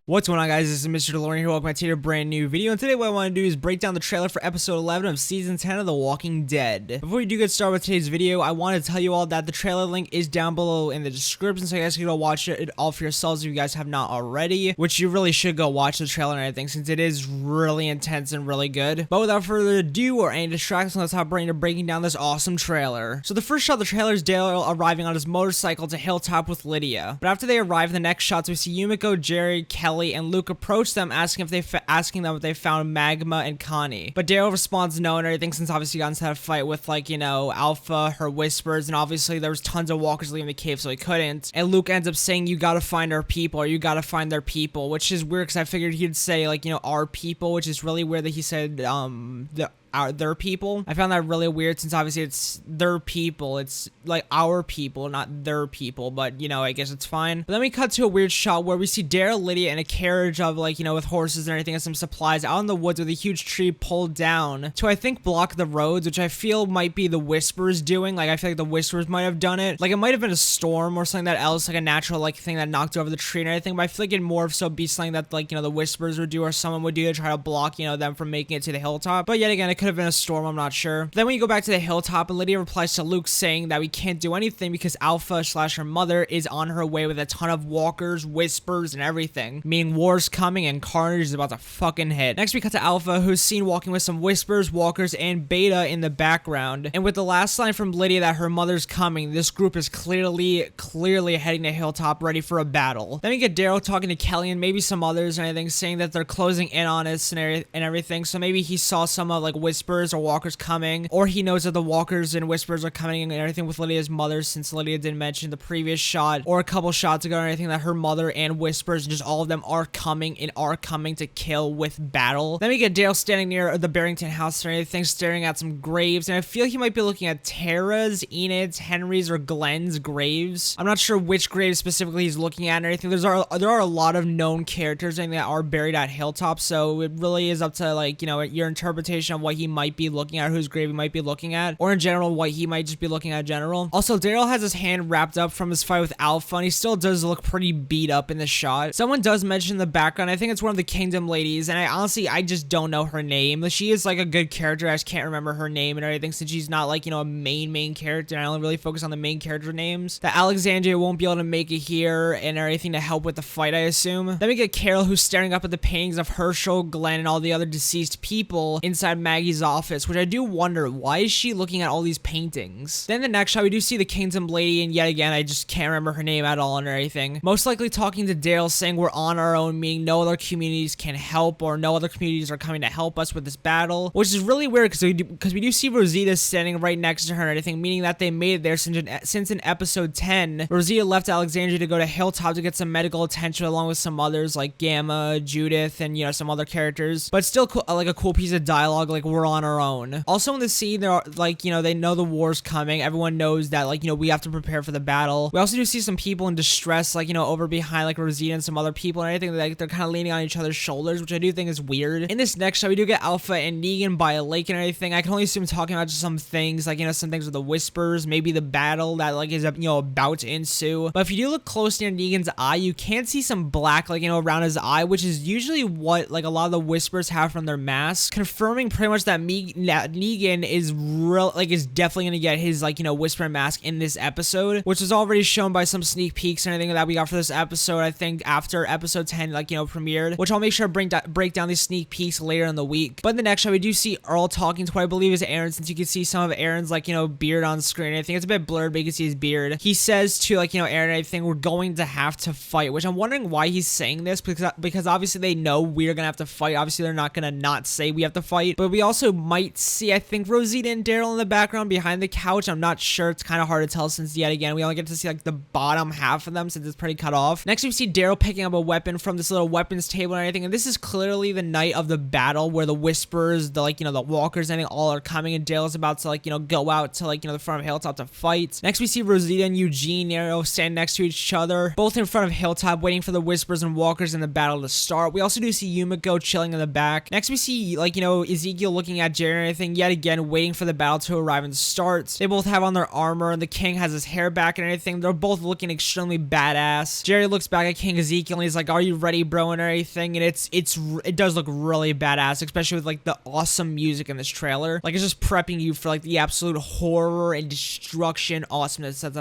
What's going on, guys? This is Mr. DeLorean here. Welcome back to a brand new video. And today what I want to do is break down the trailer for episode 11 of season 10 of The Walking Dead. Before we do get started with today's video, I want to tell you all that the trailer link is down below in the description, so you guys can go watch it all for yourselves if you guys have not already, which you really should go watch the trailer and everything since it is really intense and really good. But without further ado or any distractions, let's hop right into breaking down this awesome trailer. So the first shot of the trailer is Dale arriving on his motorcycle to Hilltop with Lydia. But after they arrive, the next shots we see Yumiko, Jerry, Kelly, and Luke approach them asking them if they found Magma and Connie. But Daryl responds no and everything since obviously he got into that fight with Alpha, her whispers, and obviously there was tons of walkers leaving the cave so he couldn't. And Luke ends up saying you gotta find our people or you gotta find their people, which is weird because I figured he'd say our people, which is really weird that he said their people. I found that really weird since obviously it's their people. It's like our people, not their people, but I guess it's fine. But then we cut to a weird shot where we see Daryl, Lydia in a carriage of with horses and everything and some supplies out in the woods with a huge tree pulled down to I think block the roads, which I feel might be the Whispers doing. I feel like the Whispers might have done it. It might have been a storm or something that else, a natural thing that knocked over the tree and everything, but I feel like it more of so be something that the Whispers would do or someone would do to try to block them from making it to the hilltop. But yet again, it could have been a storm, I'm not sure. Then when you go back to the hilltop and Lydia replies to Luke saying that we can't do anything because Alpha / her mother is on her way with a ton of walkers, whispers, and everything, meaning war's coming and carnage is about to fucking hit. Next we cut to Alpha, who's seen walking with some whispers, walkers, and Beta in the background, and with the last line from Lydia that her mother's coming, this group is clearly heading to hilltop ready for a battle. Then we get Daryl talking to Kelly and maybe some others and anything, saying that they're closing in on us and everything, so maybe he saw some of whispers or walkers coming, or he knows that the walkers and whispers are coming and everything with Lydia's mother, since Lydia did mention the previous shot or a couple shots ago or anything that her mother and whispers and just all of them are coming to kill with battle. Then we get Dale standing near the Barrington house or anything, staring at some graves, and I feel he might be looking at Tara's, Enid's, Henry's, or Glenn's graves. I'm not sure which graves specifically he's looking at and everything. There are a lot of known characters that are buried at Hilltop, so it really is up to your interpretation of what he might be looking at, whose grave he might be looking at, or in general what he might just be looking at in general. Also, Daryl has his hand wrapped up from his fight with Alpha and he still does look pretty beat up in the shot. Someone does mention in the background, I think it's one of the Kingdom ladies, and I just don't know her name. She is a good character, I just can't remember her name and everything since she's not a main character. I only really focus on the main character names. That Alexandria won't be able to make it here and everything to help with the fight, I assume. Then we get Carol, who's staring up at the paintings of Herschel, Glenn, and all the other deceased people inside Maggie's office, which I do wonder, why is she looking at all these paintings? Then the next shot, we do see the Kingdom lady, and yet again, I just can't remember her name at all and everything. Most likely talking to Dale, saying we're on our own, meaning no other communities can help, or no other communities are coming to help us with this battle, which is really weird because we do see Rosita standing right next to her and everything, meaning that they made it there since in episode 10, Rosita left Alexandria to go to Hilltop to get some medical attention along with some others like Gamma, Judith, and some other characters, but still a cool piece of dialogue, we're on our own. Also in the scene, there are they know the war's coming. Everyone knows that we have to prepare for the battle. We also do see some people in distress, over behind Rosita and some other people and everything. They're kind of leaning on each other's shoulders, which I do think is weird. In this next shot, we do get Alpha and Negan by a lake and everything. I can only assume talking about just some things some things with the whispers, maybe the battle that is about to ensue. But if you do look close near Negan's eye, you can see some black around his eye, which is usually what a lot of the whispers have from their masks, confirming pretty much that Negan is definitely gonna get his whisper mask in this episode, which was already shown by some sneak peeks and everything that we got for this episode. I think after episode 10 premiered, which I'll make sure to break down these sneak peeks later in the week. But in the next show, we do see Earl talking to what I believe is Aaron, since you can see some of Aaron's beard on screen. I think it's a bit blurred, but you can see his beard. He says to Aaron, I think we're going to have to fight, which I'm wondering why he's saying this, because obviously they know we're gonna have to fight. Obviously they're not gonna not say we have to fight, but we also might see, I think, Rosita and Daryl in the background behind the couch. I'm not sure. It's kind of hard to tell since yet again we only get to see the bottom half of them since it's pretty cut off. Next we see Daryl picking up a weapon from this little weapons table and everything, and this is clearly the night of the battle where the whispers, the the walkers and everything all are coming, and Daryl's about to go out to the front of Hilltop to fight. Next we see Rosita and Eugene stand next to each other, both in front of Hilltop, waiting for the whispers and walkers in the battle to start. We also do see Yumiko chilling in the back. Next we see Ezekiel looking at Jerry and everything, yet again, waiting for the battle to arrive and start. They both have on their armor, and the king has his hair back and everything. They're both looking extremely badass. Jerry looks back at King Ezekiel, and he's like, "Are you ready, bro?" and everything. And it does look really badass, especially with like the awesome music in this trailer. Like, it's just prepping you for like the absolute horror and destruction awesomeness that's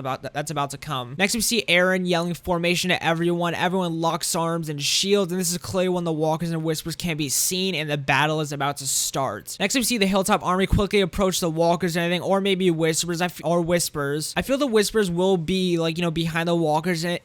about to come. Next, we see Aaron yelling formation to everyone. Everyone locks arms and shields, and this is clearly when the walkers and whispers can be seen, and the battle is about to start. Next, we see the Hilltop army quickly approach the walkers and everything, or maybe whispers. I feel the whispers will be like, you know, behind the walkers and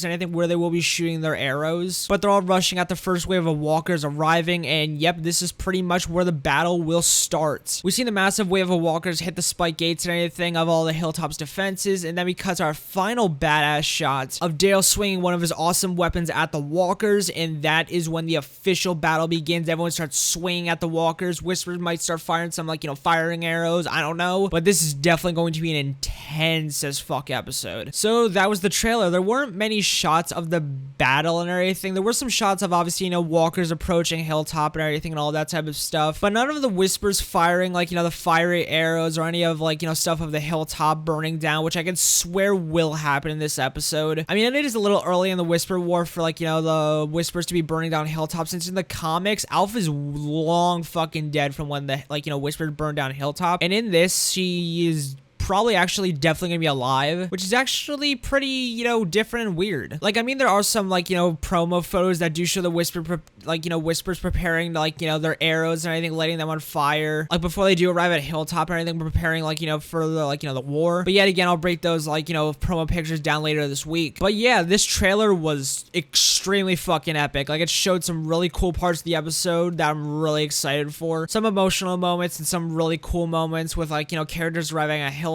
anything, where they will be shooting their arrows, but they're all rushing at the first wave of walkers arriving, and yep, this is pretty much where the battle will start. We see the massive wave of walkers hit the spike gates and anything of all the Hilltop's defenses, and then we cut to our final badass shot of Dale swinging one of his awesome weapons at the walkers, and that is when the official battle begins. Everyone starts swinging at the walkers. Whispers might start firing some, like, you know, firing arrows. I don't know, but this is definitely going to be an intense as fuck episode. So that was the trailer. There weren't many shots of the battle and everything. There were some shots of, obviously, you know, walkers approaching Hilltop and everything and all that type of stuff, but none of the whispers firing, like, you know, the fiery arrows or any of, like, you know, stuff of the Hilltop burning down, which I can swear will happen in this episode. I mean, it is a little early in the Whisper War for, like, you know, the whispers to be burning down Hilltop, since in the comics, Alpha's long fucking dead from when the, like, you know, whispers burned down Hilltop, and in this, she is probably actually definitely gonna be alive, which is actually pretty, you know, different and weird. Like, I mean, there are some, like, you know, promo photos that do show the whispers preparing, like, you know, their arrows and everything, lighting them on fire, like, before they do arrive at Hilltop and everything, preparing, like, you know, for the, like, you know, the war. But yet again, I'll break those, like, you know, promo pictures down later this week. But yeah, this trailer was extremely fucking epic. Like, it showed some really cool parts of the episode that I'm really excited for. Some emotional moments and some really cool moments with, like, you know, characters arriving at Hilltop.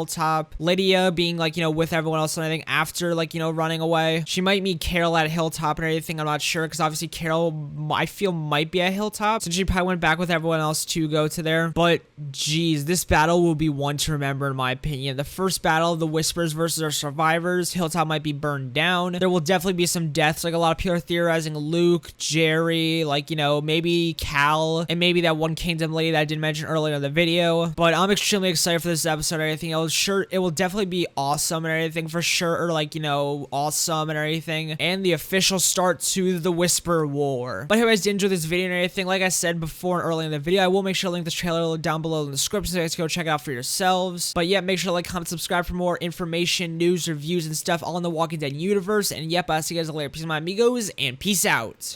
Lydia being, like, you know, with everyone else and everything after, like, you know, running away. She might meet Carol at Hilltop and everything. I'm not sure, because obviously Carol, I feel, might be at Hilltop, since she probably went back with everyone else to go to there. But geez, this battle will be one to remember, in my opinion. The first battle of the Whispers versus our survivors. Hilltop might be burned down. There will definitely be some deaths. Like, a lot of people are theorizing Luke, Jerry, like, you know, maybe Cal, and maybe that one Kingdom lady that I did mention earlier in the video. But I'm extremely excited for this episode and everything. It will definitely be awesome and everything for sure, or, like, you know, awesome and everything, and the official start to the Whisper War. But if you guys did enjoy this video and everything, like I said before and earlier in the video, I will make sure to link this trailer down below in the description so you guys can go check it out for yourselves. But yeah, make sure to like, comment, subscribe for more information, news, reviews, and stuff all in the Walking Dead universe. And yep, I'll see you guys later. Peace, my amigos, and peace out.